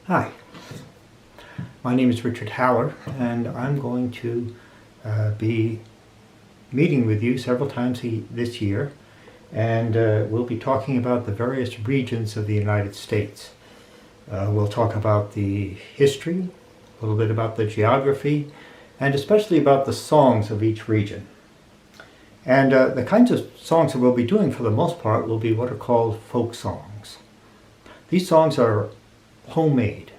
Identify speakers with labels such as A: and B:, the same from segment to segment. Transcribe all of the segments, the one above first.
A: Hi, my name is Richard Haller, and I'm going to be meeting with you several times this year, and we'll be talking about the various regions of the United States. We'll talk about the history, a little bit about the geography, and especially about the songs of each region. And the kinds of songs that we'll be doing for the most part will be what are called folk songs. These songs are homemade,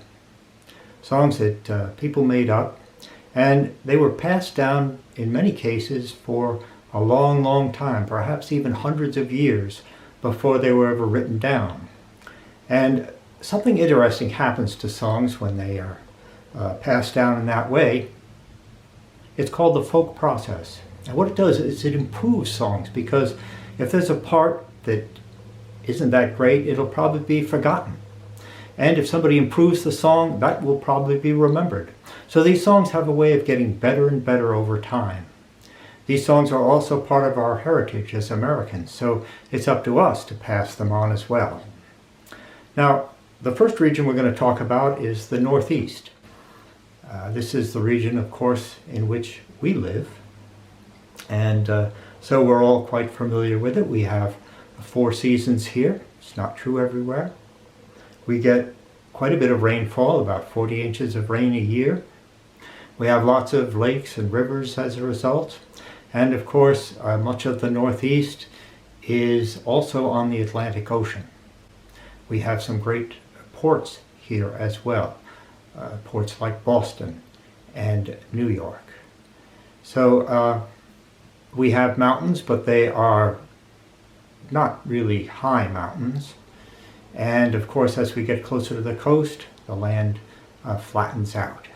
A: songs that people made up, and they were passed down in many cases for a long, long time, perhaps even hundreds of years before they were ever written down. And something interesting happens to songs when they are passed down in that way. It's called the folk process. And what it does is it improves songs, because if there's a part that isn't that great, it'll probably be forgotten. And if somebody improves the song, that will probably be remembered. So these songs have a way of getting better and better over time. These songs are also part of our heritage as Americans, so it's up to us to pass them on as well. Now, the first region we're going to talk about is the Northeast. This is the region, of course, in which we live. And so we're all quite familiar with it. We have 4 seasons here. It's not true everywhere. We get quite a bit of rainfall, about 40 inches of rain a year. We have lots of lakes and rivers as a result. And of course, much of the Northeast is also on the Atlantic Ocean. We have some great ports here as well, ports like Boston and New York. So we have mountains, but they are not really high mountains. And of course, as we get closer to the coast, the land flattens out.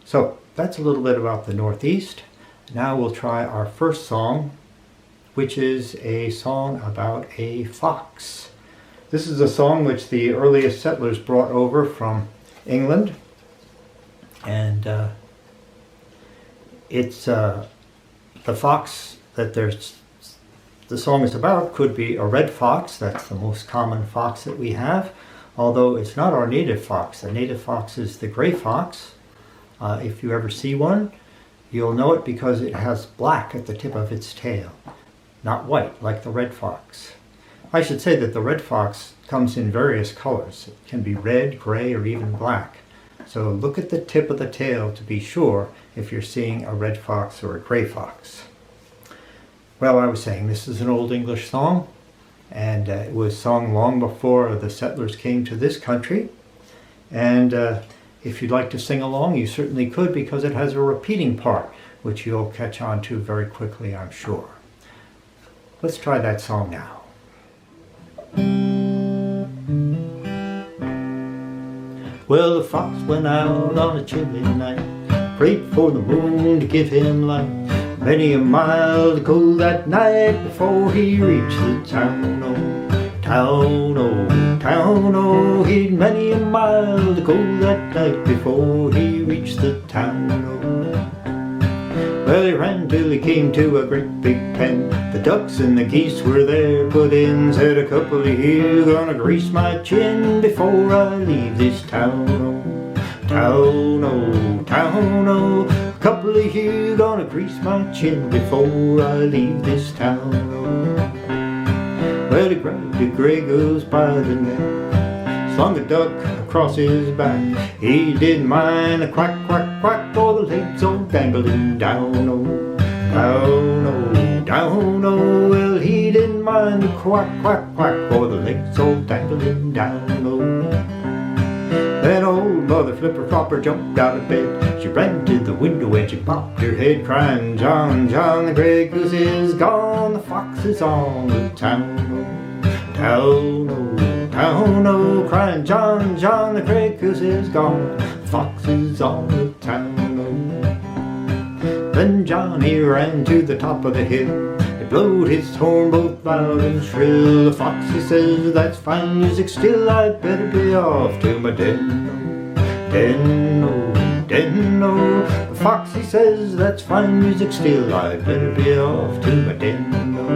A: So that's a little bit about the Northeast. Now we'll try our first song, which is a song about a fox. This is a song which the earliest settlers brought over from England. And it's the fox that the song is about could be a red fox. That's the most common fox that we have, although it's not our native fox. The native fox is the gray fox. If you ever see one, you'll know it because it has black at the tip of its tail, not white like the red fox. I should say that the red fox comes in various colors. It can be red, gray, or even black. So look at the tip of the tail to be sure if you're seeing a red fox or a gray fox. Well, I was saying this is an Old English song, and it was sung long before the settlers came to this country. And if you'd like to sing along, you certainly could, because it has a repeating part, which you'll catch on to very quickly, I'm sure. Let's try that song now. Well, the fox went out on a chilly night, prayed for the moon to give him light. Many a mile to go that night before he reached the town, oh, town, oh, town, oh. He'd many a mile to go that night before he reached the town, oh. Well, he ran till he came to a great big pen. The ducks and the geese were there put in. Said, a couple of here gonna grease my chin before I leave this town, oh, town, oh, town, oh. Couple of you gonna grease my chin before I leave this town, oh. Well, he grabbed a gray goose by the neck, slung a duck across his back. He didn't mind a quack, quack, quack, or the legs all dangling down, oh, down, oh, down, oh. Well, he didn't mind a quack, quack, quack, or the legs all dangling down, oh. Then old Mother Flipper Flopper jumped out of bed. She ran to the window and she popped her head, crying, John, John, the gray goose is gone, the fox is on the town, oh, town, oh, town, oh. Crying, John, John, the gray goose is gone, the fox is on the town, oh. Then Johnny ran to the top of the hill. He blowed his horn both loud and shrill. The fox, he says, that's fine music still, I'd better be off to my den, oh, den, oh, den, oh. The fox, he says, that's fine music still, I'd better be off to my den, oh.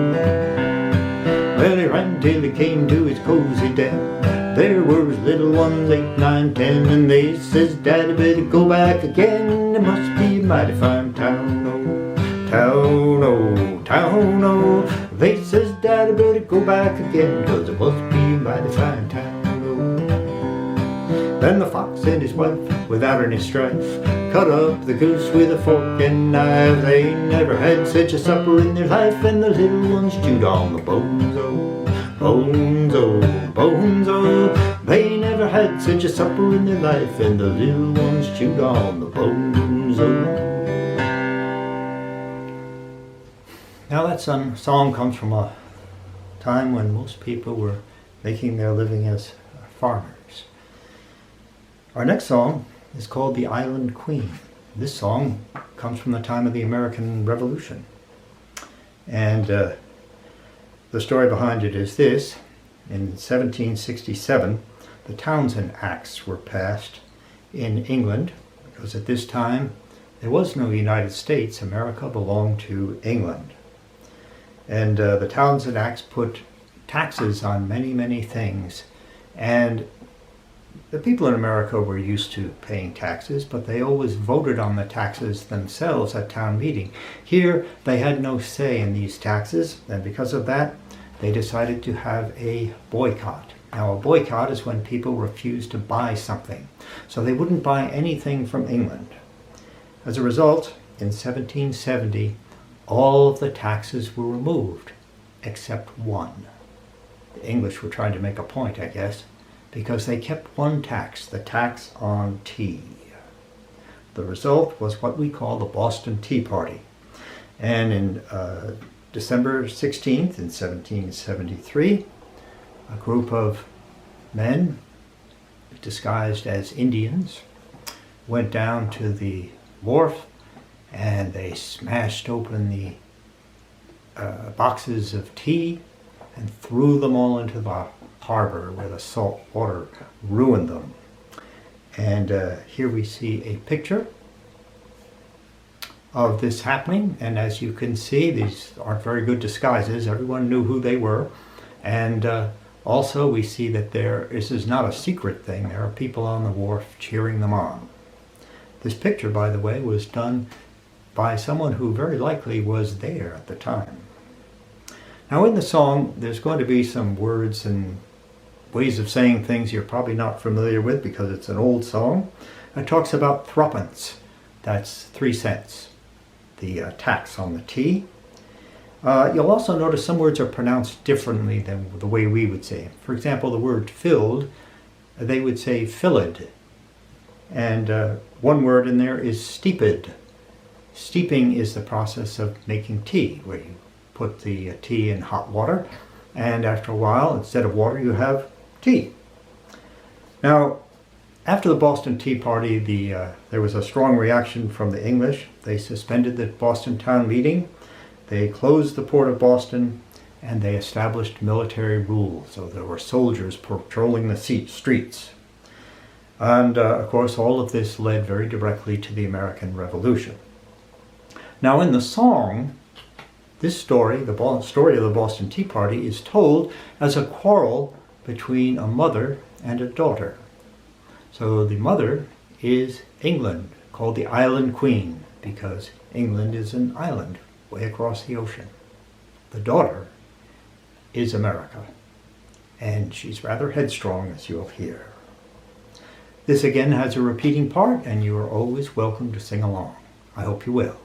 A: Well, he ran till he came to his cozy den. There was little ones 8, 9, 10, and they says, Daddy, better go back again. It must be a mighty fine town, oh, town, oh, town, oh. They says, Daddy, better go back again, 'cause it must be a mighty fine town, oh. Then the fox and his wife, without any strife, cut up the goose with a fork and knife. They never had such a supper in their life, and the little ones chewed on the bones, oh, bones, oh, bones, oh. They never had such a supper in their life, and the little ones chewed on the bones, oh. Now that song comes from a time when most people were making their living as farmers. Our next song is called The Island Queen. This song comes from the time of the American Revolution. And the story behind it is this. In 1767, the Townshend Acts were passed in England, because at this time there was no United States. America belonged to England. And the Townshend Acts put taxes on many, many things. And the people in America were used to paying taxes, but they always voted on the taxes themselves at town meeting. Here, they had no say in these taxes, and because of that, they decided to have a boycott. Now, a boycott is when people refuse to buy something. So they wouldn't buy anything from England. As a result, in 1770, all of the taxes were removed, except one. The English were trying to make a point, I guess, because they kept one tax, the tax on tea. The result was what we call the Boston Tea Party. And in December 16th, in 1773, a group of men disguised as Indians went down to the wharf and they smashed open the boxes of tea and threw them all into the harbor where the salt water ruined them. And here we see a picture of this happening, and as you can see, these aren't very good disguises. Everyone knew who they were, and also we see that this is not a secret thing. There are people on the wharf cheering them on. This picture, by the way, was done by someone who very likely was there at the time. Now in the song, there's going to be some words and ways of saying things you're probably not familiar with because it's an old song. It talks about threepence. That's 3 cents, the tax on the tea. You'll also notice some words are pronounced differently than the way we would say it. For example, the word filled, they would say filled. And one word in there is steeped. Steeping is the process of making tea, where you put the tea in hot water, and after a while, instead of water, you have tea. Now, after the Boston Tea Party, there was a strong reaction from the English. They suspended the Boston town meeting, they closed the port of Boston, and they established military rule. So there were soldiers patrolling the streets. And of course, all of this led very directly to the American Revolution. Now in the song, this story, the story of the Boston Tea Party, is told as a quarrel between a mother and a daughter. So the mother is England, called the Island Queen, because England is an island way across the ocean. The daughter is America, and she's rather headstrong, as you'll hear. This again has a repeating part, and you are always welcome to sing along. I hope you will.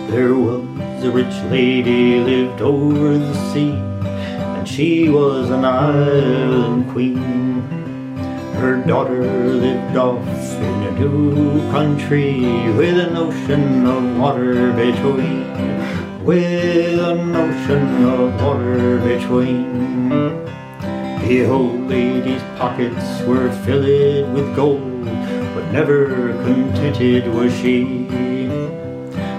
A: There was a rich lady lived over the sea, and she was an island queen. Her daughter lived off in a new country, with an ocean of water between, with an ocean of water between. The old lady's pockets were filled with gold, but never contented was she.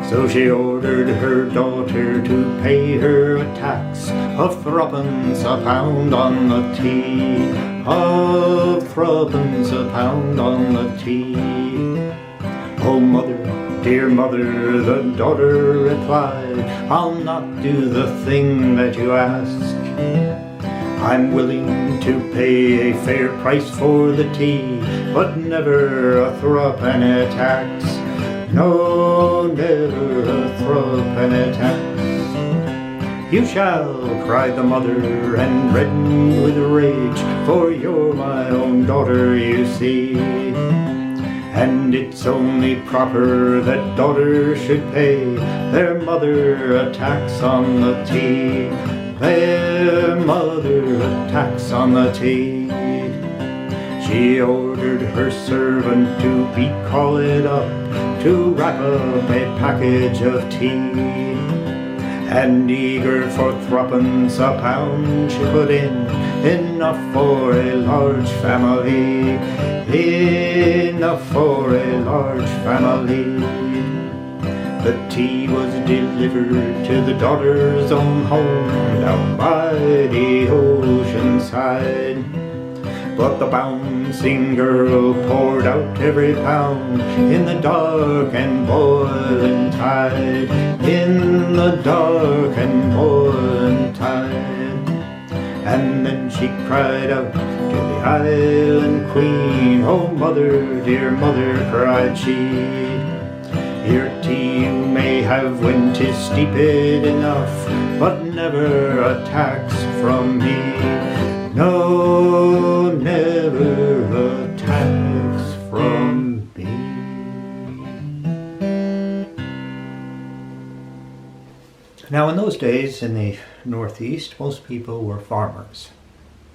A: So she ordered her daughter to pay her a tax of threepence a pound on the tea, of threepence a pound on the tea. Oh mother, Dear mother, the daughter replied, I'll not do the thing that you ask. I'm willing to pay a fair price for the tea, but never a thruppenny tax. No, never a thruppenny tax. You shall, cried the mother, and reddened with rage, for you're my own daughter, you see. And it's only proper that daughters should pay their mother a tax on the tea. Their mother a tax on the tea. She ordered her servant to be called up to wrap up a package of tea. And eager for threepence a pound she put in, enough for a large family, enough for a large family. The tea was delivered to the daughter's own home down by the ocean side. But the bouncing girl poured out every pound in the dark and boiling tide, in the dark and boiling tide. And then she cried out to the island queen, oh mother, dear mother, cried she, your tea you may have when 'tis steeped enough, but never a tax from me. No, never a tax from me. Now in those days in the Northeast, most people were farmers.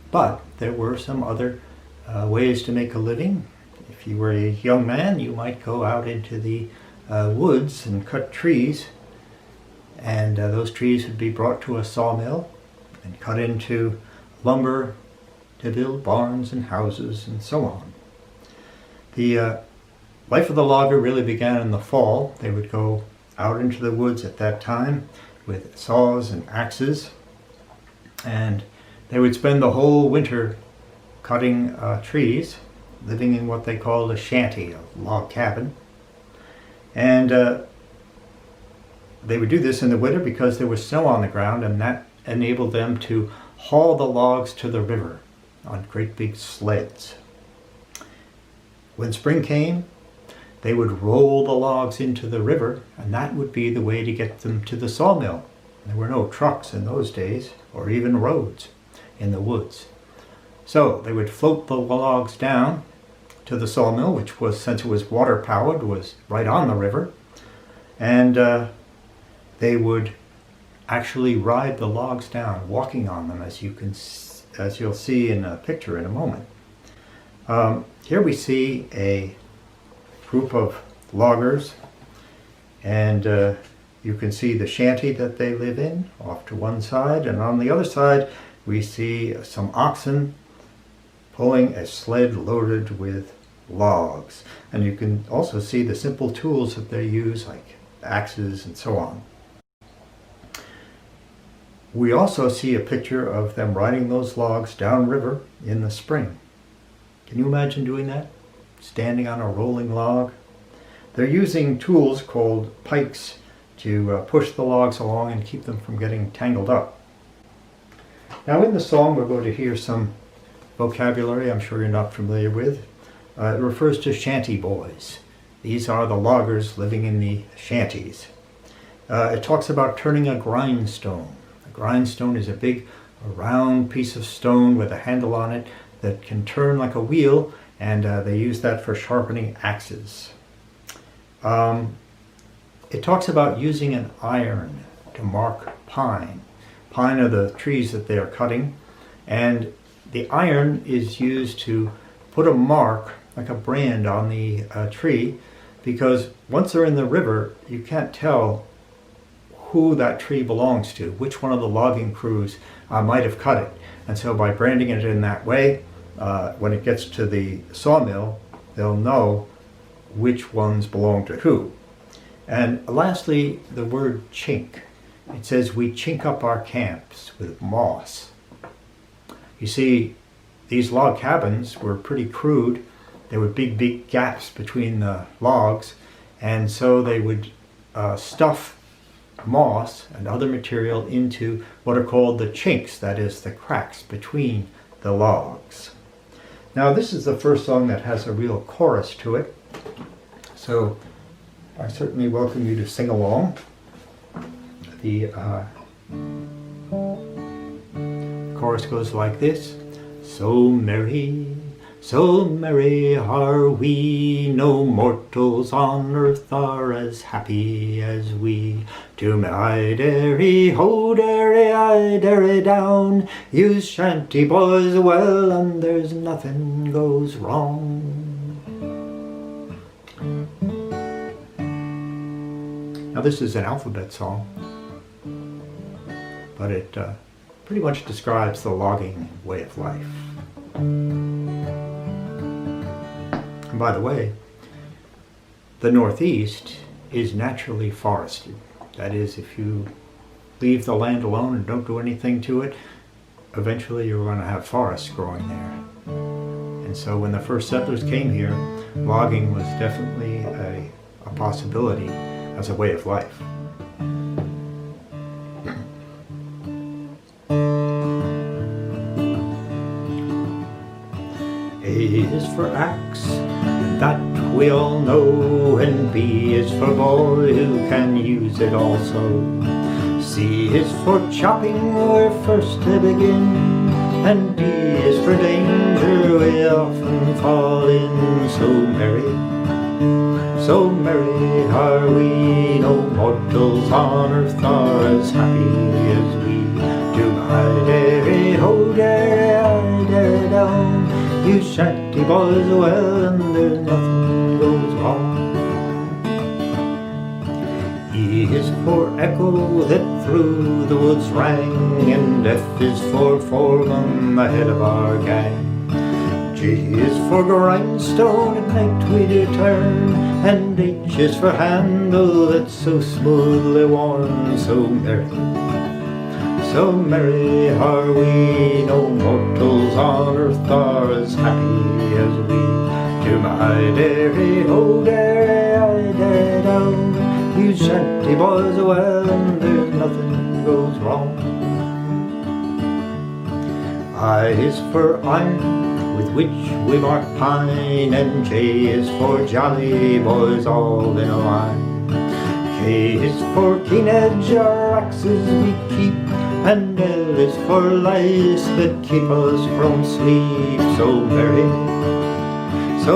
A: But there were some other ways to make a living. If you were a young man, you might go out into the woods and cut trees. And those trees would be brought to a sawmill and cut into lumber to build barns and houses and so on. The life of the logger really began in the fall. They would go out into the woods at that time with saws and axes, and they would spend the whole winter cutting trees, living in what they called a shanty, a log cabin. And they would do this in the winter because there was snow on the ground, and that enabled them to haul the logs to the river on great big sleds. When spring came, they would roll the logs into the river, and that would be the way to get them to the sawmill. There were no trucks in those days, or even roads in the woods. So they would float the logs down to the sawmill, which was, since it was water powered, was right on the river, and they would actually ride the logs down, walking on them, as you'll see in a picture in a moment. Here we see a group of loggers, and you can see the shanty that they live in off to one side, and on the other side we see some oxen pulling a sled loaded with logs. And you can also see the simple tools that they use, like axes and so on. We also see a picture of them riding those logs downriver in the spring. Can you imagine doing that? Standing on a rolling log? They're using tools called pikes to push the logs along and keep them from getting tangled up. Now in the song we're going to hear some vocabulary I'm sure you're not familiar with. It refers to shanty boys. These are the loggers living in the shanties. It talks about turning a grindstone. A grindstone is a big round piece of stone with a handle on it that can turn like a wheel, and they use that for sharpening axes. It talks about using an iron to mark pine. Pine are the trees that they are cutting, and the iron is used to put a mark, like a brand, on the tree, because once they're in the river, you can't tell who that tree belongs to, which one of the logging crews might have cut it. And so by branding it in that way, when it gets to the sawmill, they'll know which ones belong to who. And lastly, the word chink. It says we chink up our camps with moss. You see, these log cabins were pretty crude. There were big gaps between the logs, And so they would stuff moss and other material into what are called the chinks, that is, the cracks between the logs. Now this is the first song that has a real chorus to it, so I certainly welcome you to sing along. The chorus goes like this. So merry are we, no mortals on earth are as happy as we. To my derry ho, derry I, derry down, you shanty boys well, and there's nothing goes wrong. Now this is an alphabet song, but it pretty much describes the logging way of life. And by the way, the Northeast is naturally forested. That is, if you leave the land alone and don't do anything to it, eventually you're going to have forests growing there. And so when the first settlers came here, logging was definitely a possibility as a way of life. A is for axe, that we all know, and B is for boy who can use it also. C is for chopping where first to begin, and D is for danger we often fall in. So merry are we, no mortals on earth are as happy as we. To my derry ho, derry I, derry down, you shanty boys well, and there's nothing goes wrong. E is for echo that through the woods rang, and F is for foreman, the head of our gang. G is for grindstone at night we do turn, and H is for handle that's so smoothly worn. So merry are we, no mortals on earth are as happy as we. To my derry ho, derry I, derry down, you shanty boys well, and there's nothing goes wrong. I is for iron, with which we mark pine, and J is for jolly boys all in a line. K is for keen edge, our axes we keep, and L is for lice that keep us from sleep. So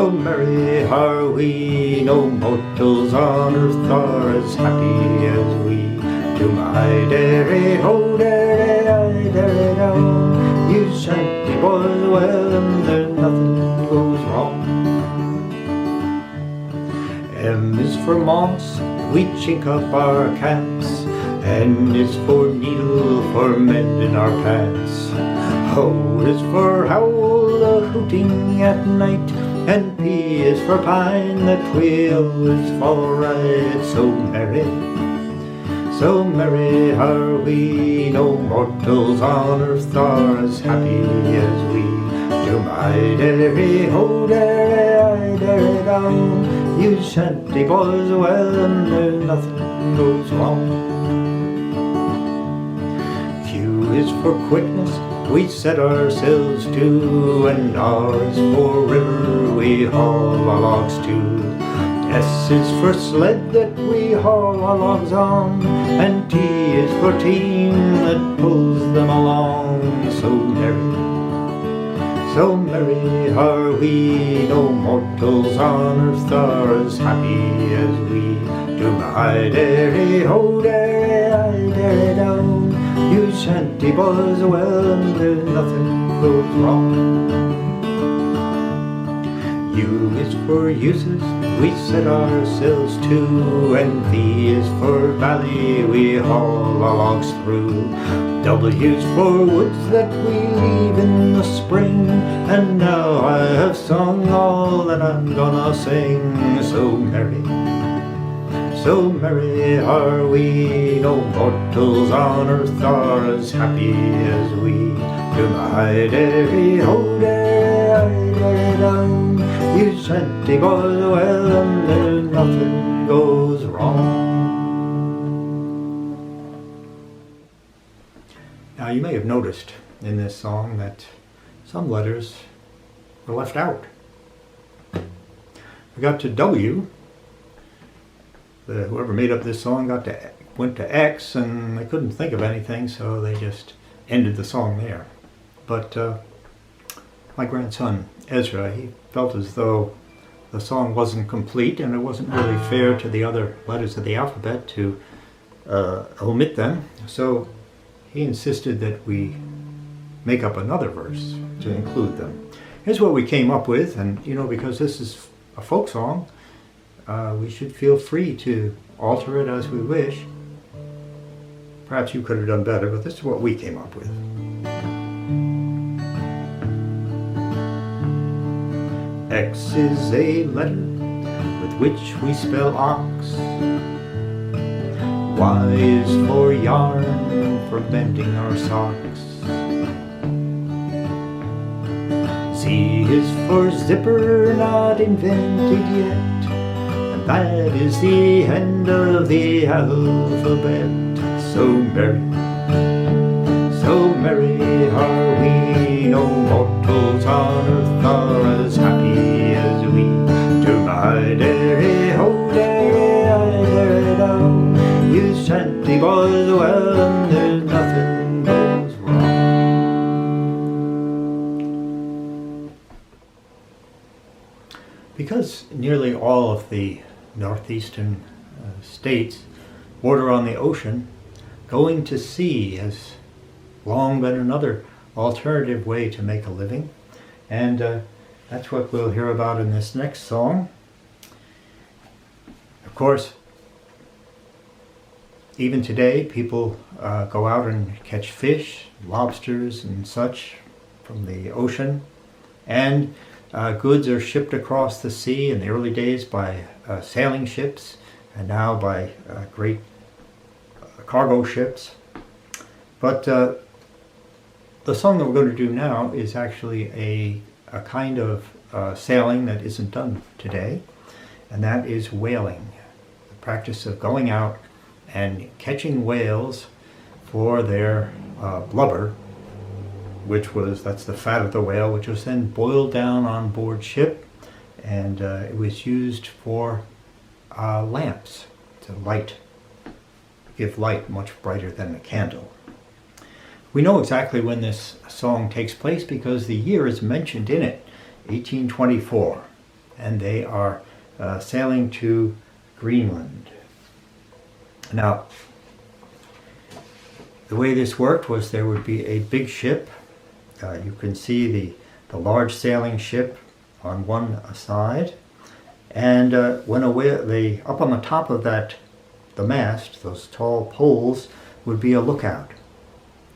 A: merry are we, no mortals on earth are as happy as we. To my derry ho, derry I, derry down, you shanty boys well, and there's nothing goes wrong. M is for moss, we chink up our caps, N is for needle for mending our pants. O is for howl, a hooting at night, and P is for pine that we always fall right. So merry are we, no mortals on earth are as happy as we. To my derry ho, derry I, derry down, you shanty boys well, and there's nothing goes wrong. Q is for quickness, we set ourselves to, and R is for river we haul our logs to. S is for sled that we haul our logs on, and T is for team that pulls them along. So merry are we, no mortals on earth are as happy as we. To my derry ho, derry I, derry down, you shanty boys well, and there's nothing goes wrong. U is for uses we set ourselves to, and V is for valley we haul our logs through. W is for woods that we leave in the spring, and now I have sung all that I'm gonna sing. So merry are we, no mortals on earth are as happy as we. To my derry ho, derry I, derry down, you shanty boys well, and there's nothing goes wrong. Now you may have noticed in this song that some letters were left out. We got to W. Whoever made up this song went to X, and they couldn't think of anything, so they just ended the song there. But my grandson Ezra, he felt as though the song wasn't complete, and it wasn't really fair to the other letters of the alphabet to omit them. So he insisted that we make up another verse to include them. Here's what we came up with, and because this is a folk song, we should feel free to alter it as we wish. Perhaps you could have done better, but this is what we came up with. X is a letter with which we spell ox. Y is for yarn, for mending our socks. Z is for zipper, not invented yet. And that is the end of the alphabet. So merry are we, no mortals on earth are as happy as we. To my dairy ho, dairy dairy down, you shanty boys well, and there's nothing goes wrong. Because nearly all of the northeastern states border on the ocean, going to sea has long been another alternative way to make a living, and that's what we'll hear about in this next song. Of course, even today people go out and catch fish, lobsters and such from the ocean, and goods are shipped across the sea in the early days by sailing ships, and now by great cargo ships. But the song that we're going to do now is actually a kind of sailing that isn't done today, and that is whaling. The practice of going out and catching whales for their blubber, that's the fat of the whale, which was then boiled down on board ship, and it was used for lamps to give light much brighter than a candle. We know exactly when this song takes place because the year is mentioned in it, 1824, and they are sailing to Greenland. Now, the way this worked was there would be a big ship. You can see the large sailing ship on one side, and when up on the top of the mast, those tall poles, would be a lookout.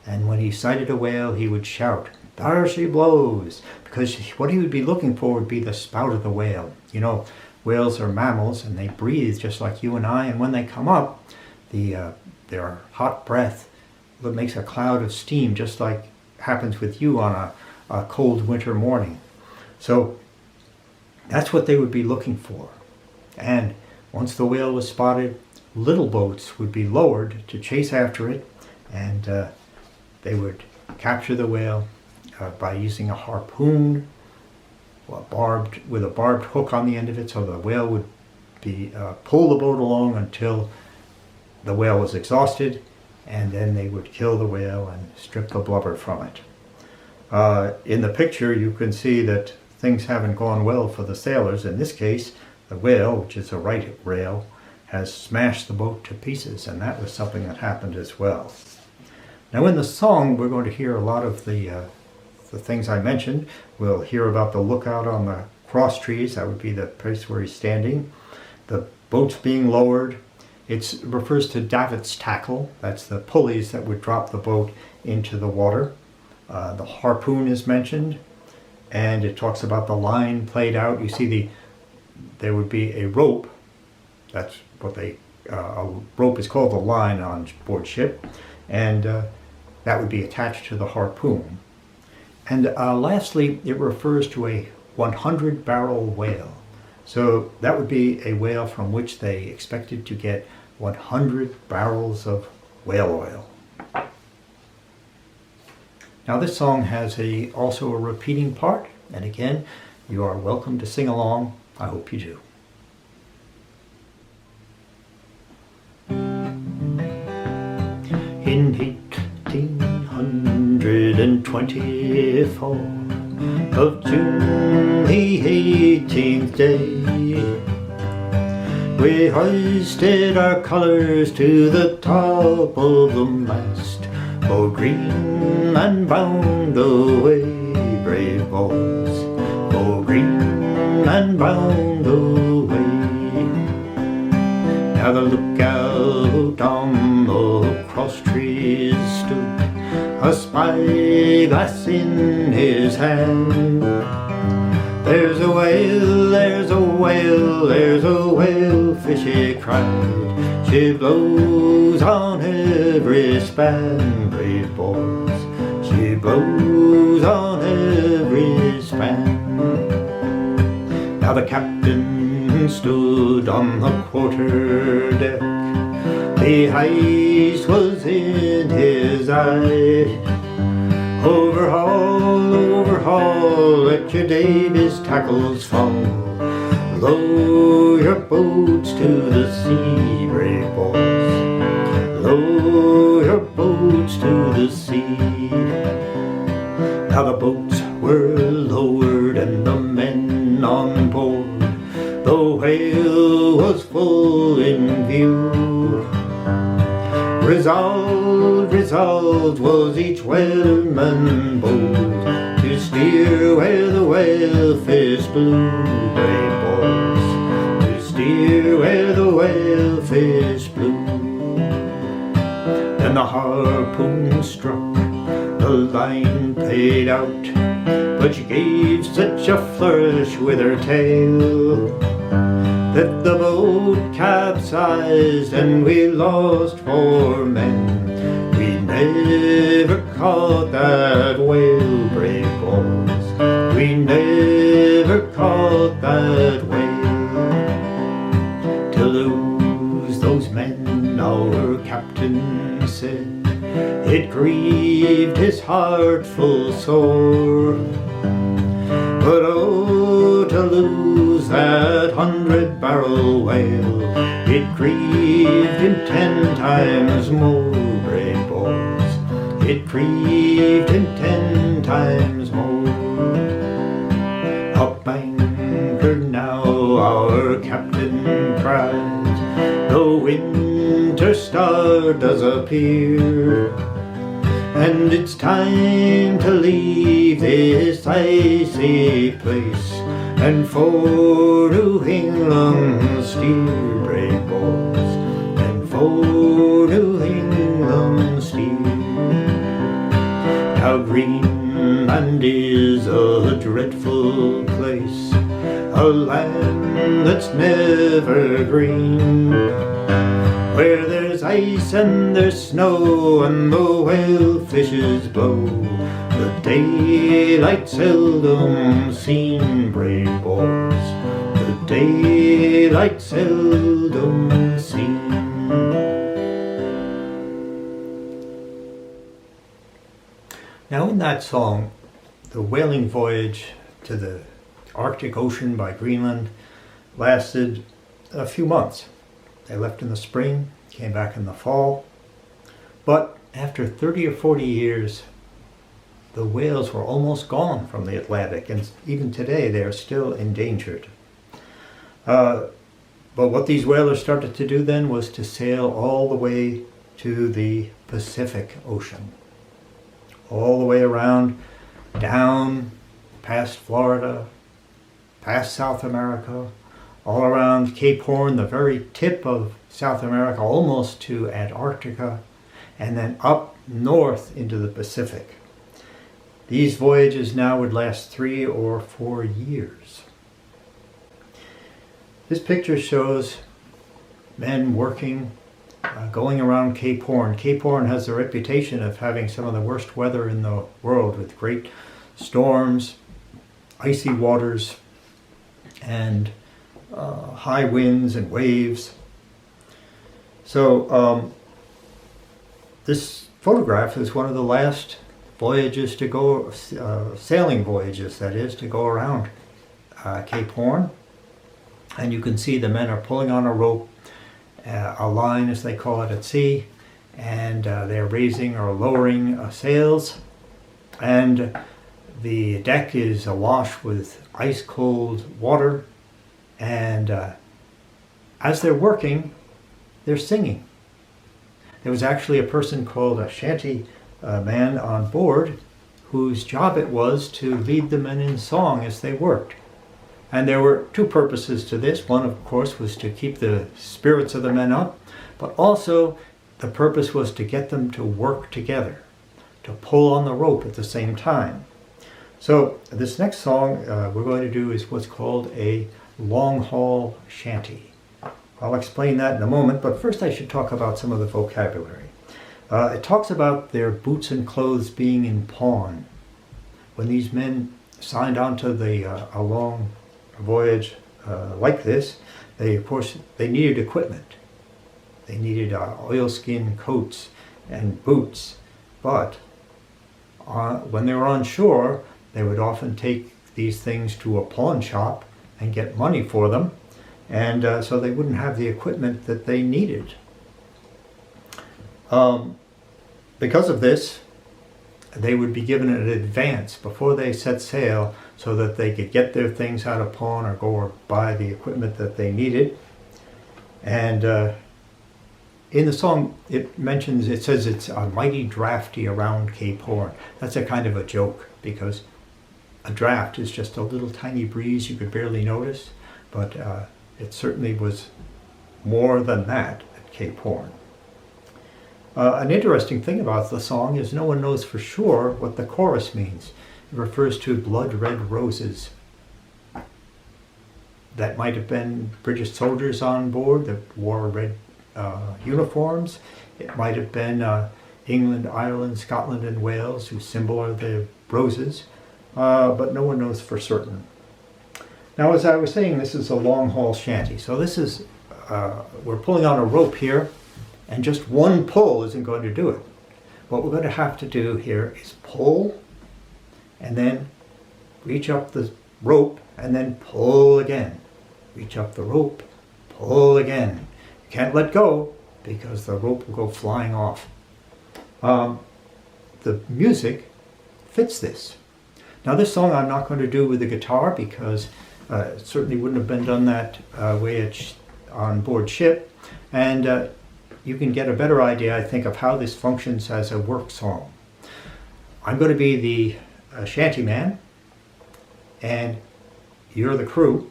A: And when he sighted a whale, he would shout, "There she blows!" Because what he would be looking for would be the spout of the whale. Whales are mammals, and they breathe just like you and I, and when they come up, their hot breath makes a cloud of steam, just like happens with you on a cold winter morning. So that's what they would be looking for. And once the whale was spotted, little boats would be lowered to chase after it, and they would capture the whale by using a harpoon with a barbed hook on the end of it, so the whale would pull the boat along until the whale was exhausted, and then they would kill the whale and strip the blubber from it. In the picture you can see that things haven't gone well for the sailors. In this case, the whale, which is a right whale, has smashed the boat to pieces, and that was something that happened as well. Now in the song we're going to hear a lot of the things I mentioned. We'll hear about the lookout on the cross trees, that would be the place where he's standing. The boats being lowered. It refers to davits tackle, that's the pulleys that would drop the boat into the water. The harpoon is mentioned, and it talks about the line played out. You see there would be a rope. That's what a rope is called, the line on board ship, and that would be attached to the harpoon. And lastly, it refers to a 100-barrel whale. So that would be a whale from which they expected to get 100 barrels of whale oil. Now this song has also a repeating part, and again, you are welcome to sing along. I hope you do. In 1824 of June, the 18th day, we hoisted our colours to the top of the mast, for Greenland bound away, brave boys, for Greenland bound away. Now the lookout on the cross trees stood, a spyglass in his hand. There's a whale, there's a whale, there's a whalefish, he cried. She blows on every span, brave boys. She blows on every span. Now the captain stood on the quarter deck. The ice was in his eye. Overhaul, overhaul, let your Davis tackles fall. Lower your boats to the sea, brave boys. Lower your boats to the sea. Now the boats were lowered and the men on board. The whale was full in view. Resolved, resolved was each whaleman bold, to steer where the whalefish blew, brave boys, to steer where the whalefish blew. Then the harpoon struck, the line played out, but she gave such a flourish with her tail that the boat capsized and we lost 4 men. We never caught that whale, brave boys. We never caught that whale. To lose those men, our captain said, it grieved his heart full sore. But oh, to lose that 100-barrel whale, it grieved him 10 times more, brave boys. It grieved him 10 times more. Up anchor now, our captain cried, the winter star does appear, and it's time to leave this icy place and for New England steer, brave boys, and for New England steer. Now Greenland is a dreadful place, a land that's never green, where there's ice and there's snow and the whalefishes blow, the daylight seldom seen, brave boys, the daylight seldom seen. Now in that song, the whaling voyage to the Arctic Ocean by Greenland lasted a few months. They left in the spring, came back in the fall, but after 30 or 40 years, the whales were almost gone from the Atlantic, and even today they are still endangered. But what these whalers started to do then was to sail all the way to the Pacific Ocean, all the way around, down past Florida, past South America, all around Cape Horn, the very tip of South America, almost to Antarctica, and then up north into the Pacific. These voyages now would last 3 or 4 years. This picture shows men working, going around Cape Horn. Cape Horn has the reputation of having some of the worst weather in the world, with great storms, icy waters, and high winds and waves. So this photograph is one of the last voyages to go, sailing voyages that is, to go around Cape Horn. And you can see the men are pulling on a rope, a line as they call it at sea, and they're raising or lowering sails. And the deck is awash with ice cold water, and as they're working, they're singing. There was actually a person called a shanty man on board whose job it was to lead the men in song as they worked. And there were two purposes to this. One, of course, was to keep the spirits of the men up, but also the purpose was to get them to work together, to pull on the rope at the same time. So this next song we're going to do is what's called a long haul shanty. I'll explain that in a moment, but first I should talk about some of the vocabulary. It talks about their boots and clothes being in pawn. When these men signed on to a long voyage like this, of course they needed equipment. They needed oilskin coats and boots, but when they were on shore, they would often take these things to a pawn shop and get money for them, and so they wouldn't have the equipment that they needed. Because of this, they would be given an advance before they set sail so that they could get their things out of pawn or go or buy the equipment that they needed. And in the song it says it's a mighty drafty around Cape Horn. That's a kind of a joke, because a draft is just a little tiny breeze you could barely notice, but it certainly was more than that at Cape Horn. An interesting thing about the song is no one knows for sure what the chorus means. It refers to blood red roses. That might have been British soldiers on board that wore red uniforms. It might have been England, Ireland, Scotland, and Wales, whose symbol are the roses, but no one knows for certain. Now, as I was saying, this is a long haul shanty. So this is, we're pulling on a rope here, and just one pull isn't going to do it. What we're going to have to do here is pull, and then reach up the rope, and then pull again. Reach up the rope, pull again. You can't let go, because the rope will go flying off. The music fits this. Now, this song I'm not going to do with the guitar, because it certainly wouldn't have been done that way on board ship. And you can get a better idea, I think, of how this functions as a work song. I'm going to be the shanty man, and you're the crew.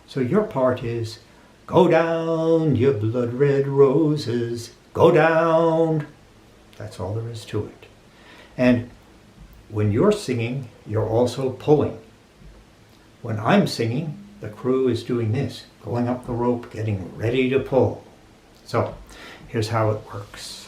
A: So your part is, go down, you blood red roses, go down. That's all there is to it. And when you're singing, you're also pulling. When I'm singing, the crew is doing this, going up the rope, getting ready to pull. So, here's how it works.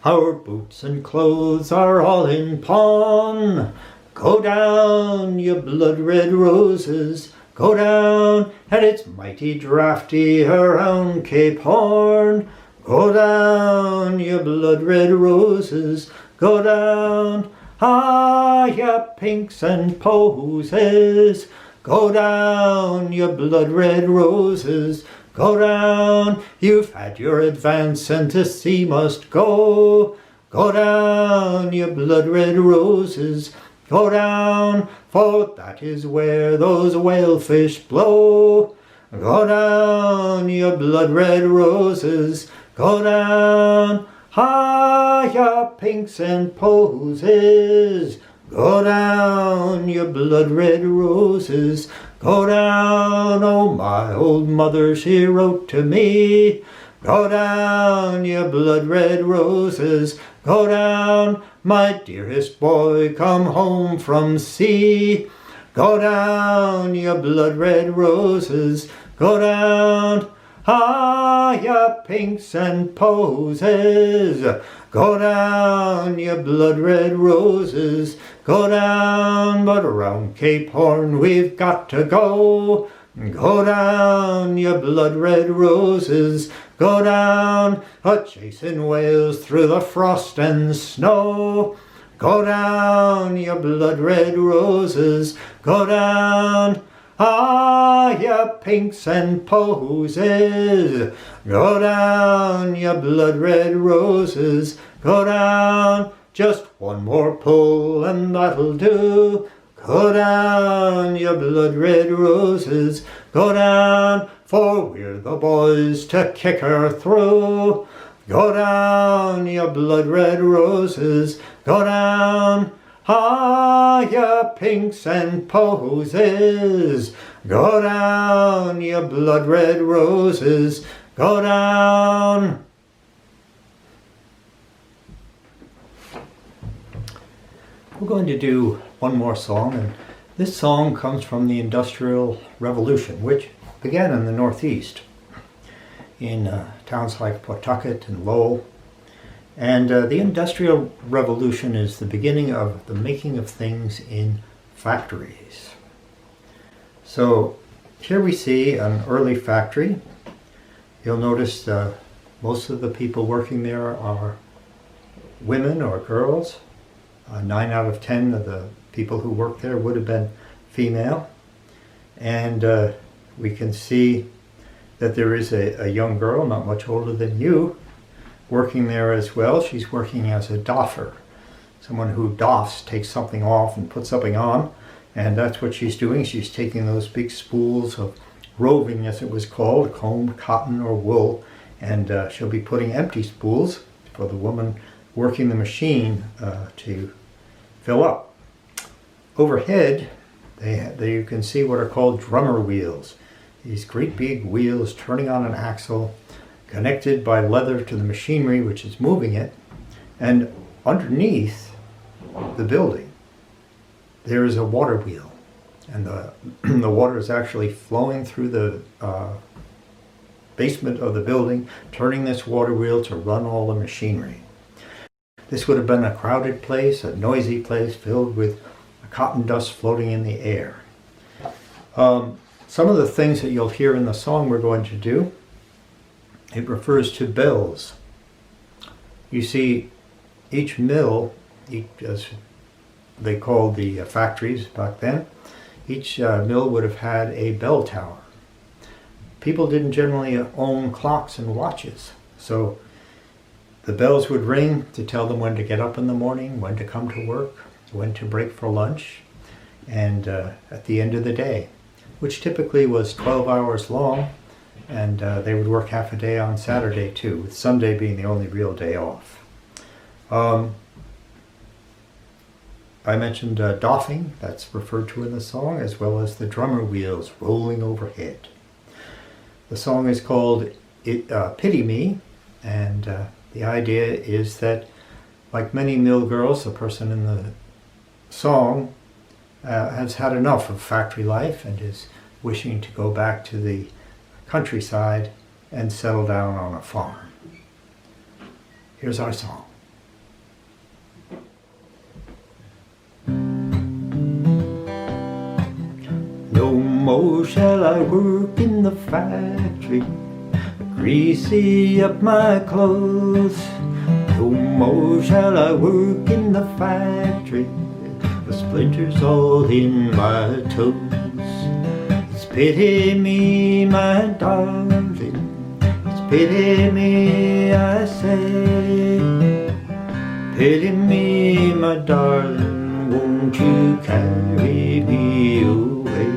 A: Our boots and clothes are all in pawn. Go down, you blood red roses, go down, and it's mighty drafty around Cape Horn. Go down, you blood red roses, go down, ah, ya pinks and posies. Go down, you blood red roses, go down, you've had your advance and to sea must go. Go down, you blood red roses, go down, for that is where those whalefish blow. Go down, you blood red roses, go down, ah, ya pinks and posies. Go down, you blood red roses, go down, oh my old mother, she wrote to me. Go down, you blood red roses, go down, my dearest boy, come home from sea. Go down, you blood red roses, go down, Ah, ya pinks and posies, go down, ya blood-red roses, go down, but around Cape Horn we've got to go. Go down, ya blood-red roses, go down, a-chasing whales through the frost and snow. Go down, ya blood-red roses, go down. Ah, ya pinks and posies, go down, ya blood-red roses, go down. Just one more pull and that'll do. Go down, ya blood-red roses, go down, for we're the boys to kick her through. Go down, ya blood-red roses, go down. Ah, ya pinks and posies, go down, ya blood-red roses, go down. We're going to do one more song, and this song comes from the Industrial Revolution, which began in the Northeast, in towns like Pawtucket and Lowell. And the Industrial Revolution is the beginning of the making of things in factories. So here we see an early factory. You'll notice most of the people working there are women or girls. 9 out of 10 of the people who work there would have been female. And we can see that there is a young girl, not much older than you, working there as well. She's working as a doffer, someone who doffs, takes something off and puts something on, and that's what she's doing. She's taking those big spools of roving, as it was called, combed cotton or wool, and she'll be putting empty spools for the woman working the machine to fill up. Overhead, you can see what are called drummer wheels. These great big wheels turning on an axle, connected by leather to the machinery which is moving it. And underneath the building, there is a water wheel. And the water is actually flowing through the basement of the building, turning this water wheel to run all the machinery. This would have been a crowded place, a noisy place filled with cotton dust floating in the air. Some of the things that you'll hear in the song we're going to do, it refers to bells. You see, each mill, as they called the factories back then, each mill would have had a bell tower. People didn't generally own clocks and watches, so the bells would ring to tell them when to get up in the morning, when to come to work, when to break for lunch, and at the end of the day, which typically was 12 hours long, and they would work half a day on Saturday too, with Sunday being the only real day off. I mentioned doffing, that's referred to in the song, as well as the drummer wheels rolling overhead. The song is called Pity Me, and the idea is that, like many mill girls, the person in the song has had enough of factory life and is wishing to go back to the countryside and settle down on a farm. Here's our song. No more shall I work in the factory, greasy up my clothes. No more shall I work in the factory, the splinters all in my toes. It's pity me, my darling, it's pity me, I say. Pity me, my darling, won't you carry me away?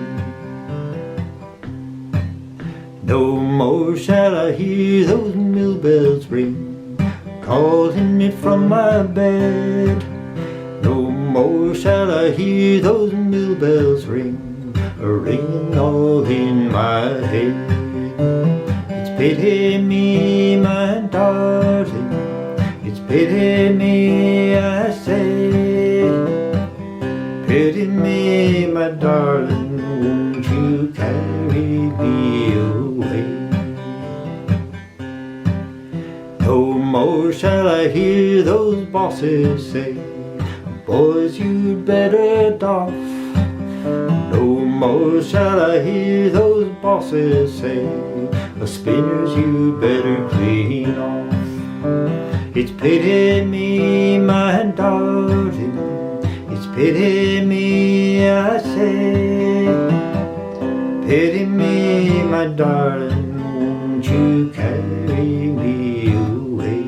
A: No more shall I hear those mill bells ring, calling me from my bed. No more shall I hear those mill bells ring, ringing all in my head. It's pity me, my darling, it's pity me, I say. Pity me, my darling, won't you carry me away? No more shall I hear those bosses say, boys, you'd better doff. No more shall I hear those bosses say, spinners, you'd better clean off. It's pity me, my darling, it's pity me, I say. Pity me, my darling, won't you carry me away?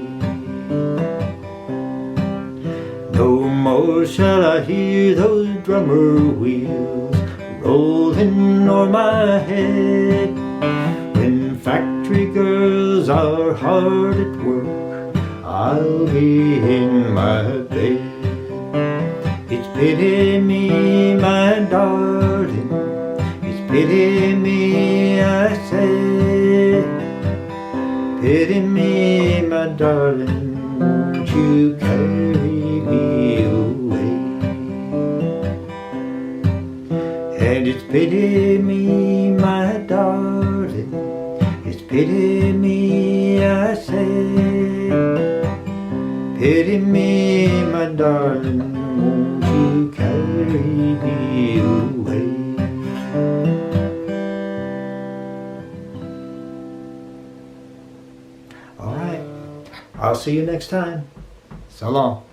A: No more shall I hear those drummer wheels rolling o'er my head. When factory girls are hard at work, I'll be in my bed. It's pity me, my darling, it's pity me, I say. Pity me, my darling, won't you carry me away? And it's pity me, my darling, it's pity me, I say. Pity me, my darling, won't you carry me away? All right, I'll see you next time. So long.